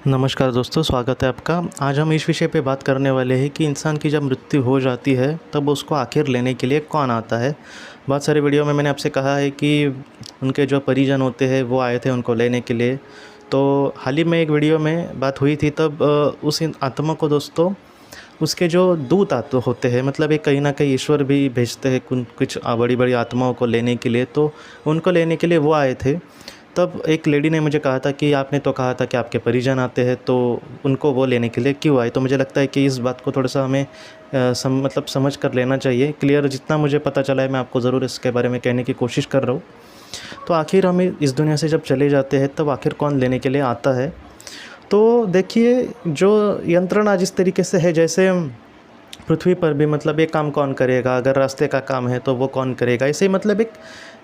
नमस्कार दोस्तों, स्वागत है आपका। आज हम इस विषय पे बात करने वाले हैं कि इंसान की जब मृत्यु हो जाती है तब उसको आखिर लेने के लिए कौन आता है। बहुत सारे वीडियो में मैंने आपसे कहा है कि उनके जो परिजन होते हैं वो आए थे उनको लेने के लिए। तो हाल ही में एक वीडियो में बात हुई थी, तब उस आत्मा को दोस्तों उसके जो दूत आत्मा होते हैं, मतलब एक कहीं ना कहीं ईश्वर भी भेजते हैं कुछ बड़ी बड़ी आत्माओं को लेने के लिए। तो उनको लेने के लिए वो आए थे। तब एक लेडी ने मुझे कहा था कि आपने तो कहा था कि आपके परिजन आते हैं, तो उनको वो लेने के लिए क्यों आए। तो मुझे लगता है कि इस बात को थोड़ा सा हमें मतलब समझ कर लेना चाहिए। क्लियर जितना मुझे पता चला है मैं आपको ज़रूर इसके बारे में कहने की कोशिश कर रहा हूँ। तो आखिर हम इस दुनिया से जब चले जाते हैं तब आखिर कौन लेने के लिए आता है। तो देखिए, जो यंत्रणा जिस तरीके से है, जैसे पृथ्वी पर भी मतलब ये काम कौन करेगा, अगर रास्ते का काम है तो वो कौन करेगा, ऐसे ही मतलब एक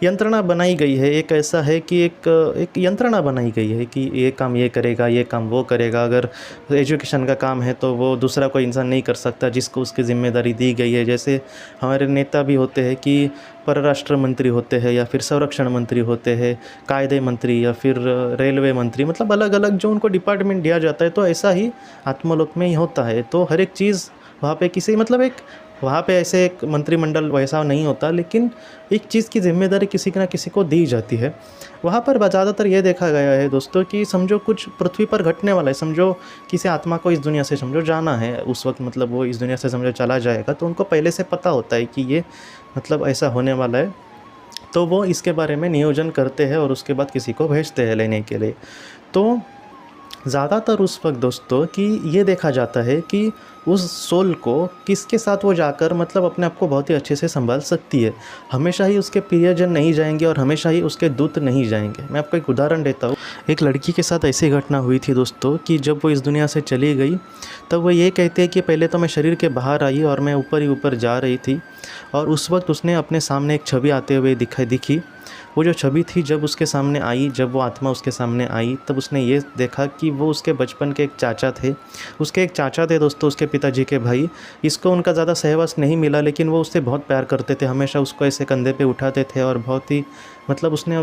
यंत्रणा बनाई गई है। एक ऐसा है कि एक यंत्रणा बनाई गई है कि ये काम ये करेगा, ये काम वो करेगा। अगर एजुकेशन का काम है तो वो दूसरा कोई इंसान नहीं कर सकता जिसको उसकी ज़िम्मेदारी दी गई है। जैसे हमारे नेता भी होते हैं कि परराष्ट्र मंत्री होते हैं, या फिर संरक्षण मंत्री होते हैं, कायदे मंत्री, या फिर रेलवे मंत्री, मतलब अलग अलग जो उनको डिपार्टमेंट दिया जाता है। तो ऐसा ही आत्मलोक में ही होता है। तो हर एक चीज़ वहाँ पे किसी मतलब एक वहाँ पे ऐसे एक मंत्रिमंडल वैसा नहीं होता, लेकिन एक चीज़ की जिम्मेदारी किसी ना किसी को दी जाती है। वहाँ पर ज़्यादातर ये देखा गया है दोस्तों कि समझो कुछ पृथ्वी पर घटने वाला है, समझो किसी आत्मा को इस दुनिया से समझो जाना है उस वक्त, मतलब वो इस दुनिया से समझो चला जाएगा, तो उनको पहले से पता होता है कि ये मतलब ऐसा होने वाला है। तो वो इसके बारे में नियोजन करते हैं और उसके बाद किसी को भेजते हैं लेने के लिए। तो ज़्यादातर उस वक्त दोस्तों कि ये देखा जाता है कि उस सोल को किसके साथ वो जाकर मतलब अपने आप को बहुत ही अच्छे से संभाल सकती है। हमेशा ही उसके प्रियजन नहीं जाएंगे और हमेशा ही उसके दूत नहीं जाएंगे। मैं आपको एक उदाहरण देता हूँ। एक लड़की के साथ ऐसी घटना हुई थी दोस्तों कि जब वो इस दुनिया से चली गई तब वो ये कहते हैं कि पहले तो मैं शरीर के बाहर आई और मैं ऊपर ही ऊपर जा रही थी, और उस वक्त उसने अपने सामने एक छवि आते हुए दिखी। वो जो छवि थी जब उसके सामने आई, जब वो आत्मा उसके सामने आई, तब उसने ये देखा कि वो उसके बचपन के एक चाचा थे। उसके एक चाचा थे दोस्तों, उसके पिताजी के भाई। इसको उनका ज़्यादा सहवास नहीं मिला, लेकिन वो उससे बहुत प्यार करते थे। हमेशा उसको ऐसे कंधे पे उठाते थे और बहुत ही मतलब उसने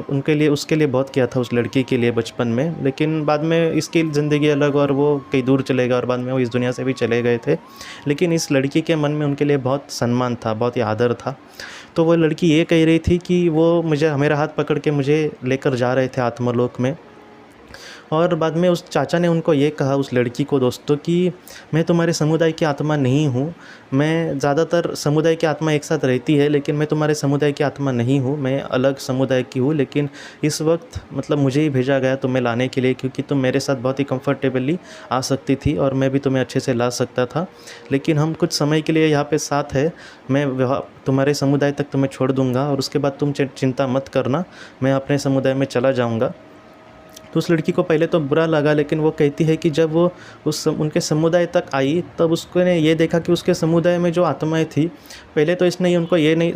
उसके लिए बहुत किया था उस लड़की के लिए बचपन में। लेकिन बाद में इसकी ज़िंदगी अलग और वो कहीं दूर चले गए और बाद में वो इस दुनिया से भी चले गए थे। लेकिन इस लड़की के मन में उनके लिए बहुत सम्मान था, बहुत ही आदर था। तो वो लड़की ये कह रही थी कि वो मेरा हाथ पकड़ के मुझे लेकर जा रहे थे आत्मलोक में। और बाद में उस चाचा ने उनको ये कहा, उस लड़की को दोस्तों, कि मैं तुम्हारे समुदाय की आत्मा नहीं हूँ। मैं ज़्यादातर समुदाय की आत्मा एक साथ रहती है, लेकिन मैं तुम्हारे समुदाय की आत्मा नहीं हूँ, मैं अलग समुदाय की हूँ। लेकिन इस वक्त मतलब मुझे ही भेजा गया तुम्हें लाने के लिए, क्योंकि तुम मेरे साथ बहुत ही कंफर्टेबली आ सकती थी और मैं भी तुम्हें अच्छे से ला सकता था। लेकिन हम कुछ समय के लिए यहाँ पे साथ है। मैं तुम्हारे समुदाय तक तुम्हें छोड़ दूँगा और उसके बाद तुम चिंता मत करना, मैं अपने समुदाय में चला जाऊँगा। तो उस लड़की को पहले तो बुरा लगा, लेकिन वो कहती है कि जब वो उनके समुदाय तक आई तब उसको ने ये देखा कि उसके समुदाय में जो आत्माएं थी, पहले तो इसने उनको ये नहीं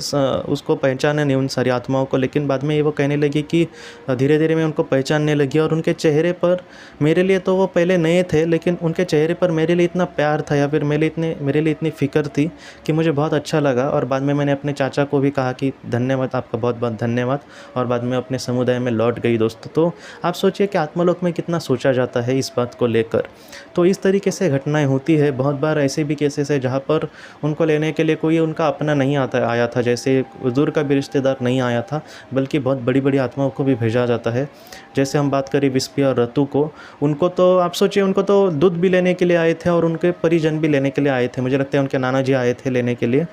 उसको पहचाना नहीं उन सारी आत्माओं को, लेकिन बाद में ये वो कहने लगी कि धीरे धीरे मैं उनको पहचानने लगी। और उनके चेहरे पर मेरे लिए तो वो पहले नए थे, लेकिन उनके चेहरे पर मेरे लिए इतना प्यार था या फिर मेरे लिए इतनी फ़िक्र थी कि मुझे बहुत अच्छा लगा। और बाद में मैंने अपने चाचा को भी कहा कि धन्यवाद, आपका बहुत बहुत धन्यवाद, और बाद में अपने समुदाय में लौट गई दोस्तों। तो आप सोचिए कि आत्मलोक में कितना सोचा जाता है इस बात को लेकर। तो इस तरीके से घटनाएं होती है। बहुत बार ऐसे भी केसेस है जहाँ पर उनको लेने के लिए कोई उनका अपना नहीं आया था, जैसे दूर का भी रिश्तेदार नहीं आया था, बल्कि बहुत बड़ी बड़ी आत्माओं को भी भेजा जाता है। जैसे हम बात करें विस्पी और रतु को, उनको तो आप सोचिए, उनको तो दूध भी लेने के लिए आए थे और उनके परिजन भी लेने के लिए आए थे। मुझे लगता है उनके नाना जी आए थे लेने के लिए,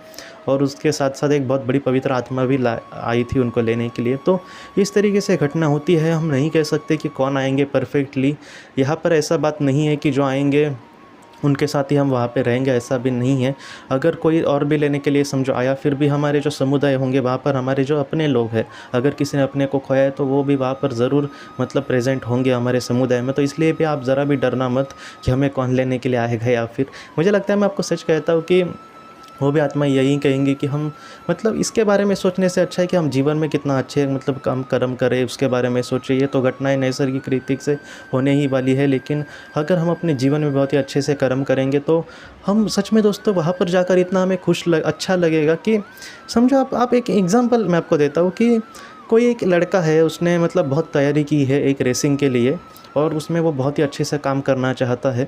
और उसके साथ साथ एक बहुत बड़ी पवित्र आत्मा भी आई थी उनको लेने के लिए। तो इस तरीके से घटना होती है। हम नहीं कह सकते कि कौन आएंगे परफेक्टली। यहाँ पर ऐसा बात नहीं है कि जो आएंगे उनके साथ ही हम वहाँ पे रहेंगे, ऐसा भी नहीं है। अगर कोई और भी लेने के लिए समझो आया, फिर भी हमारे जो समुदाय होंगे वहाँ पर हमारे जो अपने लोग हैं, अगर किसी ने अपने को खोया है तो वो भी वहाँ पर ज़रूर मतलब प्रेजेंट होंगे हमारे समुदाय में। तो इसलिए भी आप ज़रा भी डरना मत कि हमें कौन लेने के लिए आएगा। या फिर मुझे लगता है, मैं आपको सच कहता हूँ कि वो भी आत्मा यही कहेंगी कि हम मतलब इसके बारे में सोचने से अच्छा है कि हम जीवन में कितना अच्छे मतलब काम कर्म करें, उसके बारे में सोचिए। ये तो घटनाएं नैसर्गिक रीति से होने ही वाली है, लेकिन अगर हम अपने जीवन में बहुत ही अच्छे से कर्म करेंगे तो हम सच में दोस्तों वहाँ पर जाकर इतना हमें अच्छा लगेगा कि समझो आप एक एग्ज़ाम्पल मैं आपको देता हूँ कि कोई एक लड़का है, उसने मतलब बहुत तैयारी की है एक रेसिंग के लिए, और उसमें वो बहुत ही अच्छे से काम करना चाहता है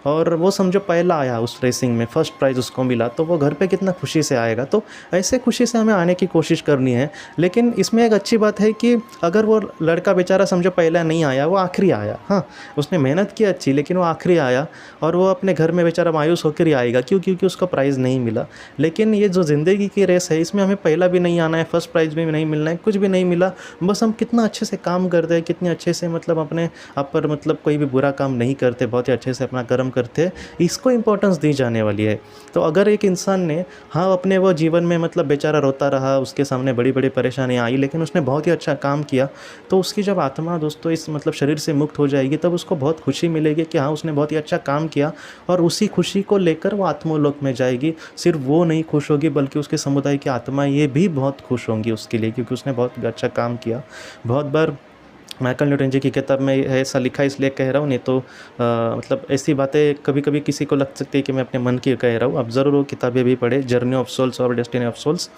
और वो समझो पहला आया उस रेसिंग में, फर्स्ट प्राइज़ उसको मिला, तो वो घर पे कितना खुशी से आएगा। तो ऐसे खुशी से हमें आने की कोशिश करनी है। लेकिन इसमें एक अच्छी बात है कि अगर वो लड़का बेचारा समझो पहला नहीं आया, वो आखिरी आया, हाँ उसने मेहनत की अच्छी, लेकिन वो आखिरी आया और वो अपने घर में बेचारा मायूस होकर ही आएगा, क्यों? क्योंकि उसको प्राइज़ नहीं मिला। लेकिन ये जो ज़िंदगी की रेस है, इसमें हमें पहला भी नहीं आना है, फर्स्ट प्राइज़ भी नहीं मिलना है, कुछ भी नहीं मिला, बस हम कितना अच्छे से काम करते हैं, कितने अच्छे से मतलब अपने आप पर मतलब कोई भी बुरा काम नहीं करते, बहुत ही अच्छे से अपना कर्म करते हैं, इसको इम्पोर्टेंस दी जाने वाली है। तो अगर एक इंसान ने हाँ अपने वो जीवन में मतलब बेचारा रोता रहा, उसके सामने बड़ी बड़ी परेशानियाँ आई, लेकिन उसने बहुत ही अच्छा काम किया, तो उसकी जब आत्मा दोस्तों इस मतलब शरीर से मुक्त हो जाएगी, तब उसको बहुत खुशी मिलेगी कि हाँ उसने बहुत ही अच्छा काम किया, और उसी खुशी को लेकर वो आत्मलोक में जाएगी। सिर्फ वो नहीं खुश होगी, बल्कि उसके समुदाय की आत्मा ये भी बहुत खुश होंगी उसके लिए, क्योंकि उसने बहुत अच्छा काम किया। बहुत बार माइकल न्यूटन जी की किताब में ऐसा लिखा, इसलिए कह रहा हूँ, नहीं तो मतलब ऐसी बातें कभी कभी किसी को लग सकती है कि मैं अपने मन की कह रहा हूँ। आप ज़रूर वो किताबें भी पढ़े, जर्नी ऑफ सोल्स और डेस्टिनी ऑफ सोल्स।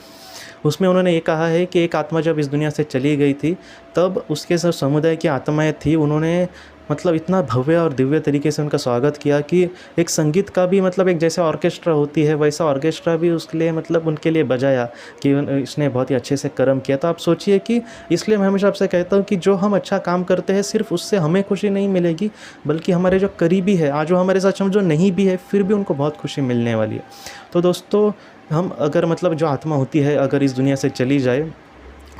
उसमें उन्होंने ये कहा है कि एक आत्मा जब इस दुनिया से चली गई थी, तब उसके सब समुदाय की आत्माएं थी, उन्होंने मतलब इतना भव्य और दिव्य तरीके से उनका स्वागत किया कि एक संगीत का भी मतलब एक जैसे ऑर्केस्ट्रा होती है, वैसा ऑर्केस्ट्रा भी उसके लिए मतलब उनके लिए बजाया कि इसने बहुत ही अच्छे से कर्म किया। तो आप सोचिए कि इसलिए मैं हमेशा आपसे कहता हूँ कि जो हम अच्छा काम करते हैं, सिर्फ उससे हमें खुशी नहीं मिलेगी, बल्कि हमारे जो करीबी है, आज जो हमारे साथ जो नहीं भी है, फिर भी उनको बहुत खुशी मिलने वाली है। तो दोस्तों, हम अगर मतलब जो आत्मा होती है अगर इस दुनिया से चली जाए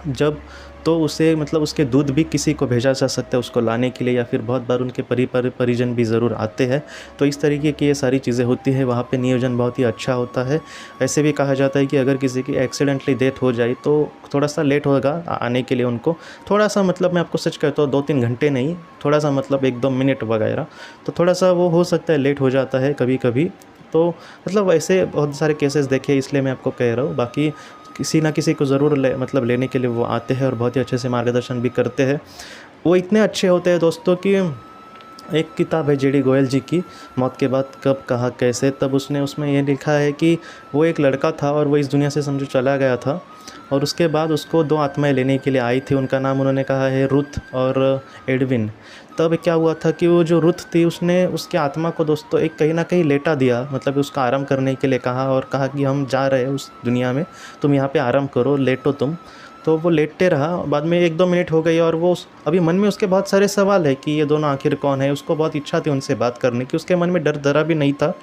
जब, तो उसे मतलब उसके दूध भी किसी को भेजा जा सकता है उसको लाने के लिए, या फिर बहुत बार उनके परिजन भी ज़रूर आते हैं। तो इस तरीके की ये सारी चीज़ें होती है, वहाँ पे नियोजन बहुत ही अच्छा होता है। ऐसे भी कहा जाता है कि अगर किसी की एक्सीडेंटली डेथ हो जाए तो थोड़ा सा लेट होगा आने के लिए उनको, थोड़ा सा मतलब मैं आपको सच कहता हूँ 2-3 घंटे नहीं, थोड़ा सा मतलब 1-2 मिनट वगैरह, तो थोड़ा सा वो हो सकता है लेट हो जाता है कभी कभी। तो मतलब ऐसे बहुत सारे केसेस देखे, इसलिए मैं आपको कह रहा हूँ। बाकी किसी ना किसी को ज़रूर मतलब लेने के लिए वो आते हैं और बहुत ही अच्छे से मार्गदर्शन भी करते हैं। वो इतने अच्छे होते हैं दोस्तों कि एक किताब है जेडी गोयल जी की, मौत के बाद कब कहाँ कैसे, तब उसने उसमें ये लिखा है कि वो एक लड़का था और वो इस दुनिया से समझो चला गया था, और उसके बाद उसको 2 आत्माएं लेने के लिए आई थी। उनका नाम उन्होंने कहा है रुथ और एडविन। तब क्या हुआ था कि वो जो रुथ थी, उसने उसकी आत्मा को दोस्तों एक कहीं ना कहीं लेटा दिया, मतलब उसका आराम करने के लिए कहा, और कहा कि हम जा रहे हैं उस दुनिया में, तुम यहाँ पे आराम करो, लेटो तुम। तो वो लेटते रहा, बाद में 1-2 मिनट हो गई, और वो अभी मन में उसके बहुत सारे सवाल है कि ये दोनों आखिर कौन है। उसको बहुत इच्छा थी उनसे बात करने की, उसके मन में डर जरा भी नहीं था।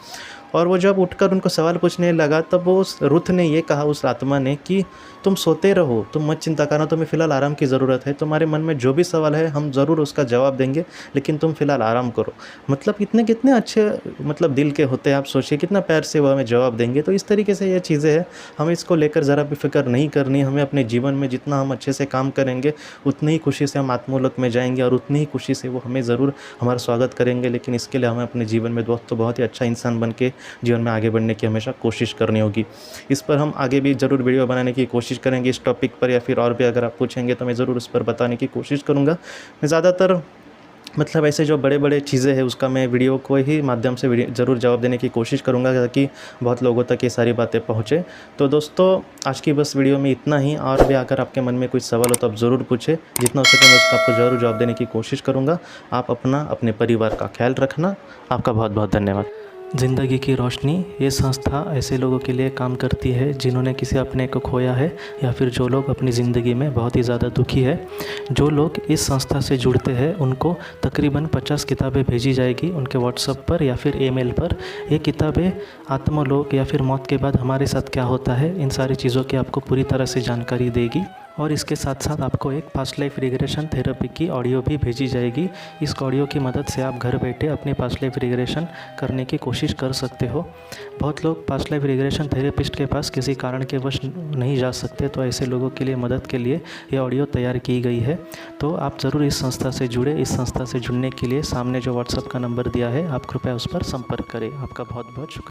और वो जब उठकर उनको सवाल पूछने लगा, तब वो उस रुथ ने ये कहा, उस आत्मा ने, कि तुम सोते रहो, तुम मत चिंता करना, तुम्हें फ़िलहाल आराम की ज़रूरत है, तुम्हारे मन में जो भी सवाल है हम ज़रूर उसका जवाब देंगे, लेकिन तुम फ़िलहाल आराम करो। मतलब कितने अच्छे मतलब दिल के होते हैं, आप सोचिए कितना प्यार से वो हमें जवाब देंगे। तो इस तरीके से ये चीज़ें हैं, हमें इसको लेकर ज़रा भी फिक्र नहीं करनी। हमें अपने जीवन में जितना हम अच्छे से काम करेंगे, उतनी ही खुशी से हम आत्मलोक में जाएंगे, और उतनी ही खुशी से वो हमें ज़रूर हमारा स्वागत करेंगे। लेकिन इसके लिए हमें अपने जीवन में दोस्तों बहुत ही अच्छा इंसान बन के जीवन में आगे बढ़ने की हमेशा कोशिश करनी होगी। इस पर हम आगे भी ज़रूर वीडियो बनाने की कोशिश करेंगे इस टॉपिक पर, या फिर और भी अगर आप पूछेंगे तो मैं ज़रूर उस पर बताने की कोशिश करूँगा। मैं ज़्यादातर मतलब ऐसे जो बड़े बड़े चीज़ें हैं उसका मैं वीडियो को ही माध्यम से ज़रूर जवाब देने की कोशिश करूँगा, ताकि बहुत लोगों तक ये सारी बातें पहुँचे। तो दोस्तों, आज की बस वीडियो में इतना ही। और भी अगर आपके मन में कोई सवाल हो तो आप ज़रूर पूछे, जितना हो सके मैं उसका आपको ज़रूर जवाब देने की कोशिश करूँगा। आप अपना अपने परिवार का ख्याल रखना। आपका बहुत बहुत धन्यवाद। ज़िंदगी की रोशनी ये संस्था ऐसे लोगों के लिए काम करती है जिन्होंने किसी अपने को खोया है, या फिर जो लोग अपनी ज़िंदगी में बहुत ही ज़्यादा दुखी है। जो लोग इस संस्था से जुड़ते हैं उनको तकरीबन 50 किताबें भेजी जाएगी उनके व्हाट्सएप पर या फिर ईमेल पर। ये किताबें आत्मलोक या फिर मौत के बाद हमारे साथ क्या होता है, इन सारी चीज़ों की आपको पूरी तरह से जानकारी देगी। और इसके साथ साथ आपको एक पास्ट लाइफ रिग्रेशन थेरेपी की ऑडियो भी भेजी जाएगी। इस ऑडियो की मदद से आप घर बैठे अपनी पास्ट लाइफ रिग्रेशन करने की कोशिश कर सकते हो। बहुत लोग पास्ट लाइफ रिग्रेशन थेरेपिस्ट के पास किसी कारण के वश नहीं जा सकते, तो ऐसे लोगों के लिए मदद के लिए ये ऑडियो तैयार की गई है। तो आप ज़रूर इस संस्था से जुड़े। इस संस्था से जुड़ने के लिए सामने जो व्हाट्सएप का नंबर दिया है, आप कृपया उस पर संपर्क करें। आपका बहुत बहुत शुक्रिया।